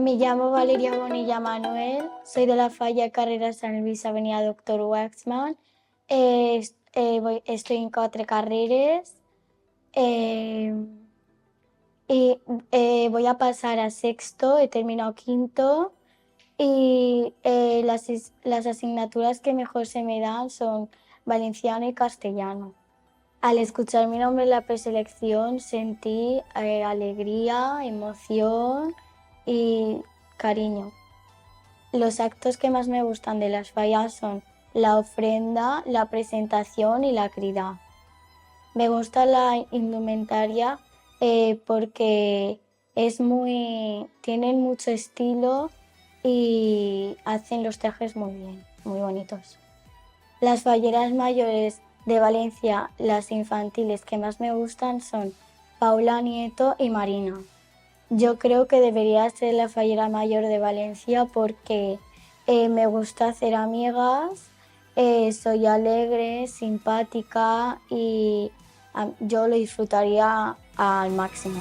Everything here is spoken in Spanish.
Me llamo Valeria Bonilla Manuel, soy de la Falla Carrera San Luis, Avenida Doctor Waxman. Estoy en quatre carreres eh, y voy a pasar a sexto, he terminado quinto y las asignaturas que mejor se me dan son valenciano y castellano. Al escuchar mi nombre en la preselección sentí alegría, emoción y cariño. Los actos que más me gustan de las fallas son la ofrenda, la presentación y la crida. Me gusta la indumentaria porque tienen mucho estilo y hacen los trajes muy bien, muy bonitos. Las falleras mayores de Valencia, las infantiles que más me gustan son Paula Nieto y Marina. Yo creo que debería ser la fallera mayor de Valencia porque me gusta hacer amigas, soy alegre, simpática y yo lo disfrutaría al máximo.